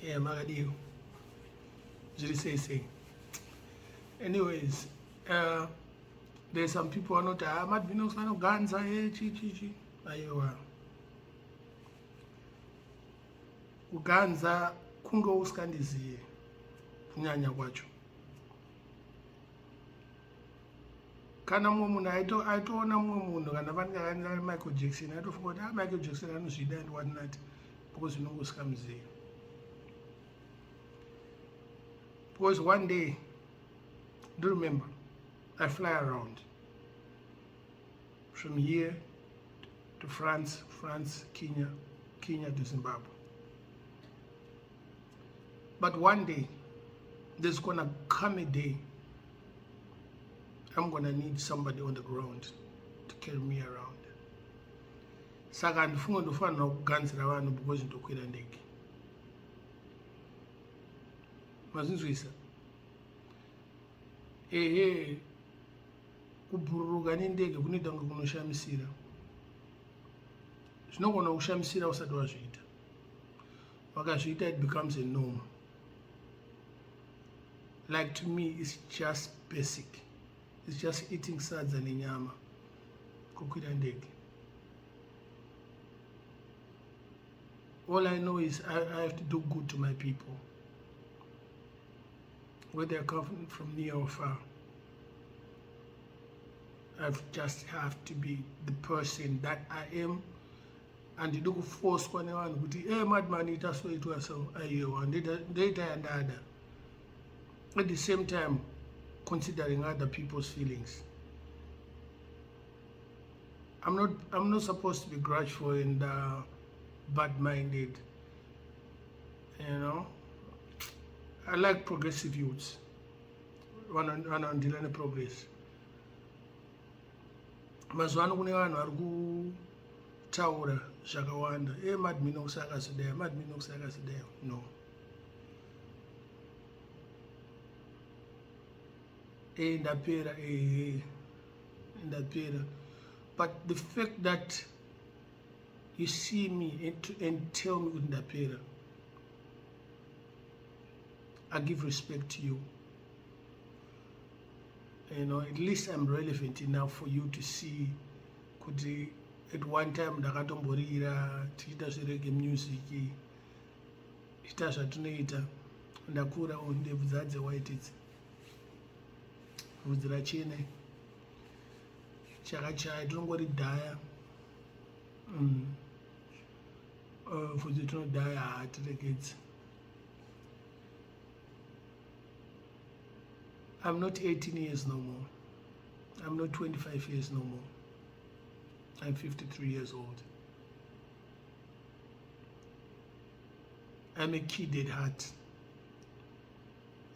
Yeah, Magribhi. Say. Anyways, there's some people who are not Mad Minox Munoganza, chi. Ayiwa. Uganza kungo uskandiziye kunyanya kwacho. Kana mumwe munhu aitoona mumwe munhu kana panenge Michael Jackson aitofunga kuti Michael Jackson anozvida and what not because unongosika muziya. Because one day, do remember, I fly around from here to France, Kenya to Zimbabwe. But one day, there's gonna come a day I'm gonna need somebody on the ground to carry me around. Saka ndifunga ndofana kuganzira vanhu because ndokwira ndege. Mazinzwisa. Kubhururuka nendege kunoita kunge kunoshamisira. Zvinogona kushamisira usati wazviita. Wakazviita it becomes a norm. Like to me, it's just basic. It's just eating sadza nenyama. Kukwira ndege. All I know is I have to do good to my people, whether they come from near or far. I just have to be the person that I am, and you don't force anyone to madman it so it was so data and other. At the same time, considering other people's feelings. I'm not supposed to be grudgeful and bad-minded. You know, I like progressive youths. Wanna deal in progress. Mazwano kune vanhu vari kutaura zvakawanda. Mad Minox akasidaya. No. Ndapera. But the fact that you see me and tell me ndapera, I give respect to you. You know, at least I'm relevant enough for you to see. Kuti at one time ndakatomborira tichita zvereggae music, ita zvatunoita, ndakura ndebvu dzadze white idzi. Wedzera chene chakachaya tinongori dhaya vhudzi tinodhaya hatiregedzi. I'm not 18 years no more. I'm not 25 years no more. I'm 53 years old. I'm a kid at heart.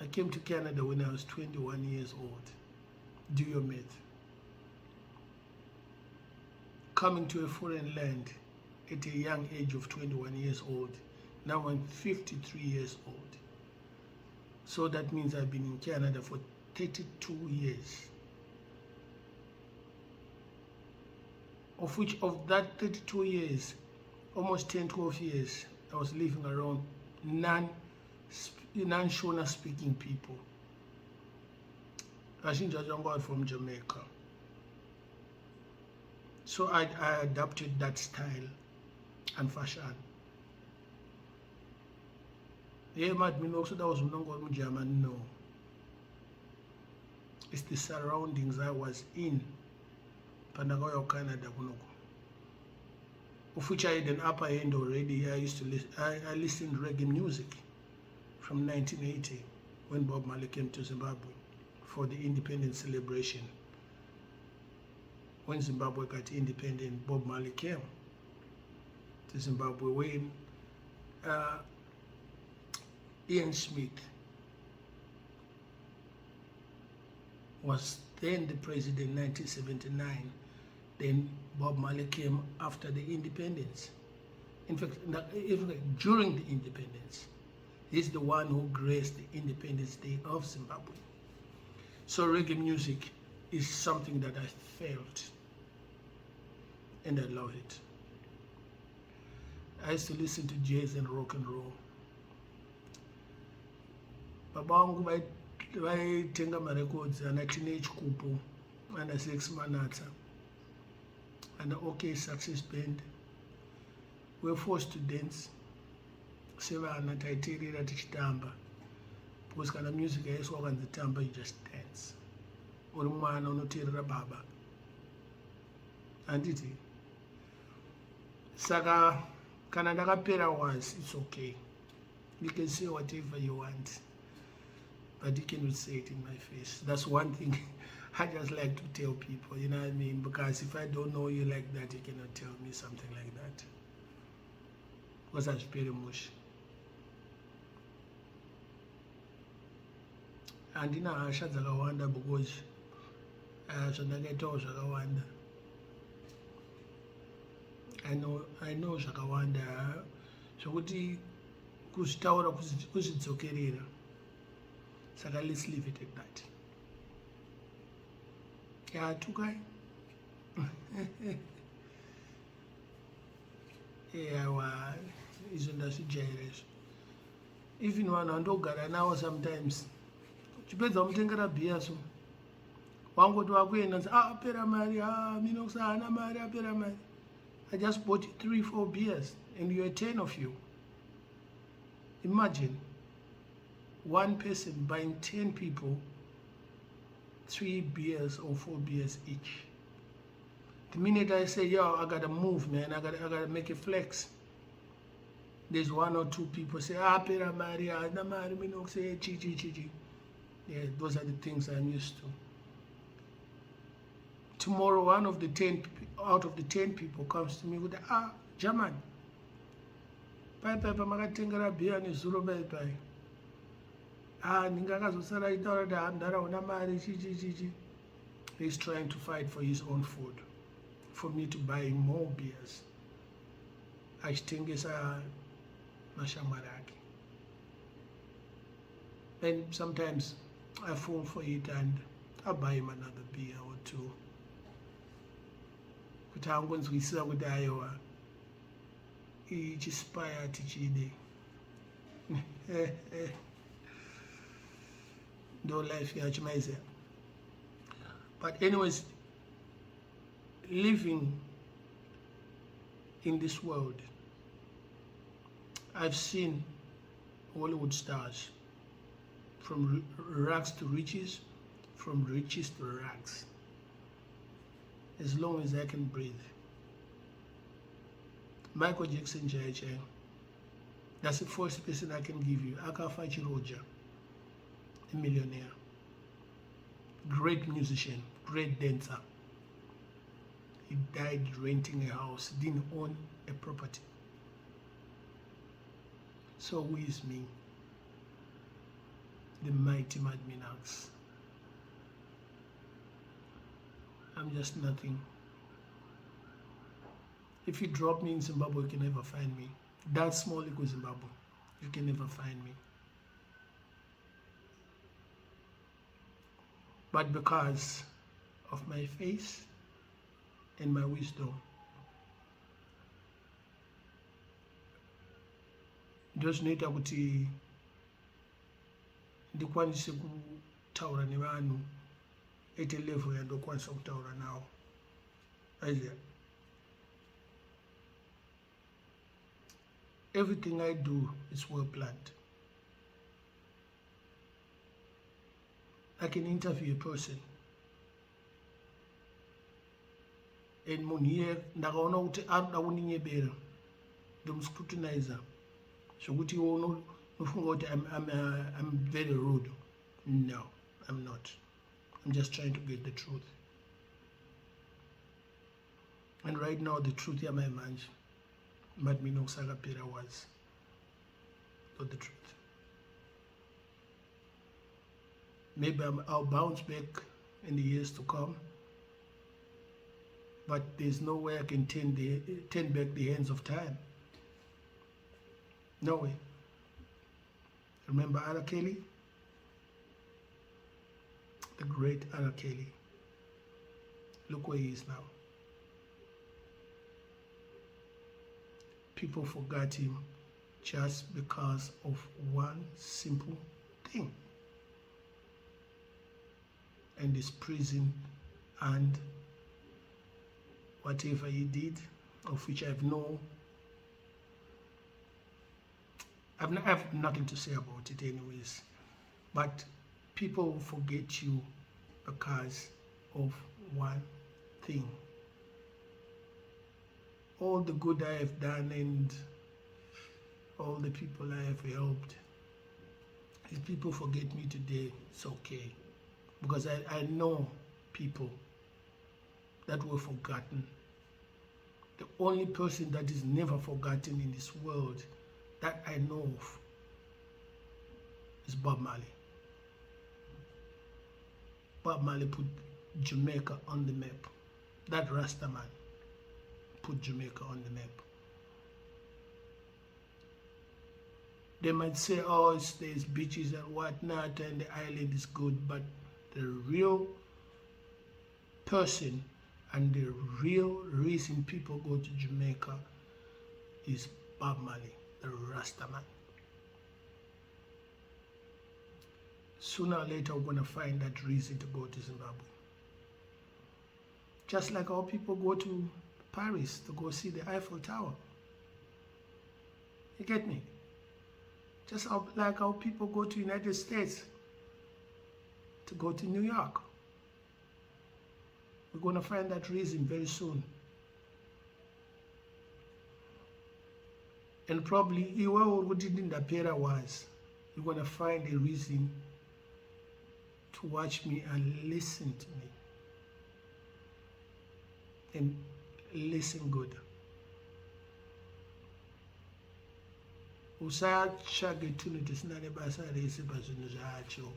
I came to Canada when I was 21 years old. Do your math. Coming to a foreign land at a young age of 21 years old. Now I'm 53 years old. So that means I've been in Canada for 32 years. Of which, of that 32 years, almost 10, 12 years, I was living around non-Shona speaking people. Ajita from Jamaica. So I adapted that style and fashion. Mad Minox that was Jahman, no. It's the surroundings I was in. Pandagoyo, Canada, of which I had an upper end already. I used to listen. I listened to reggae music from 1980 when Bob Marley came to Zimbabwe for the independence celebration. When Zimbabwe got independent, Bob Marley came to Zimbabwe when Ian Smith was then the president in 1979. Then Bob Marley came after the independence. In fact, during the independence, he's the one who graced the Independence Day of Zimbabwe. So reggae music is something that I felt, and I love it. I used to listen to jazz and rock and roll. baba vangu vaitenga marecords ana Teenage Kupo, ana Sex Manatsa, ana OK Success Band. We were forced to dance. Sevana taiterera tichitamba. Because kana music yaiswa kanzi tamba, you just dance. Uri mwana unoteerera baba. Handiti. Saka kana ndakapera once, it's okay. You can say whatever you want, but you cannot say it in my face. That's one thing I just like to tell people, you know what I mean? Because if I don't know you like that, you cannot tell me something like that. Because I'm very much. Handina hasha dzakawanda because zvandakaitawo zvakawanda. I know zvakawanda zvokuti kuzvitaura kuzvidzokerera. Saka let's leave it at that. Yeah, tukai. Yeah, izvo ndazvijaira izvo. Even vanhu vandogara navo sometimes chipedza kumutengera bhiya so wangoti wakuenda apera mari, Minox haana mari, apera mari. I just bought 3-4 beers and you're 10 of you. Imagine one person buying 10 people 3 beers or 4 beers each. The minute I say, yo, I gotta move, man, I gotta make a flex, there's 1 or 2 people say, pera mari, na mari, Minox, chi. Yeah, those are the things I'm used to. Tomorrow, one of the 10 out of the 10 people comes to me with, Jahman, pai pamakatengera bhiya nezuro pai. Ndingakazosara itaura kuti handarauna mari chi. He's trying to fight for his own food, for me to buy more beers. Achitengesa mashamwari ake. And sometimes I fall for it and I buy him another beer or 2. Kuti angonzwisisa kuti aiwa ichispire tichide. No life yacho maize. But anyways, living in this world, I've seen Hollywood stars from rags to riches, from riches to rags. As long as I can breathe. Michael Jackson, Jai. That's the first person I can give you. Akafa Chiroja, a millionaire. Great musician, great dancer. He died renting a house, didn't own a property. So who is me? The mighty Mad Minox. I'm just nothing. If you drop me in Zimbabwe, you can never find me. That small equals Zimbabwe. You can never find me. But because of my face and my wisdom, ndozvinoita kuti ndikwanise kutaura nevanhu at a level yandokwanisa kutaura nawo. Everything I do is well planned. I can interview a person and munhu iye ndakaona kuti anoda kundinyebera, ndomscrutinizer zvokuti iwe unofunga kuti I'm very rude. No, I'm not. I'm just trying to get the truth. And right now the truth here my man, Mad Minox akapera was not the truth. Maybe I'll bounce back in the years to come, but there's no way I can turn back the hands of time. No way. Remember R. Kelly? The great R. Kelly. Look where he is now. People forgot him just because of one simple thing. in this prison and whatever he did, of which I have nothing to say about it anyways. But people forget you because of one thing. All the good I have done and all the people I have helped, if people forget me today, it's okay. Because I know people that were forgotten. The only person that is never forgotten in this world that I know of is Bob Marley. Bob Marley put Jamaica on the map. That Rasta man put Jamaica on the map. They might say, oh, there's beaches and whatnot and the island is good, but the real person and the real reason people go to Jamaica is Bob Marley, the Rasta man. Sooner or later, we're going to find that reason to go to Zimbabwe. Just like how people go to Paris to go see the Eiffel Tower. You get me? Just like how people go to United States to go to New York. We're going to find that reason very soon. And probably, what didn't appear was, you're going to find a reason to watch me and listen to me. And listen good. Usachaga tunu tisinane basa rese bazunu zacho.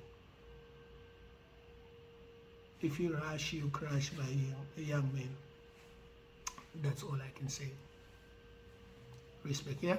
If you rush, you crash by a young man. That's all I can say. Respect, yeah?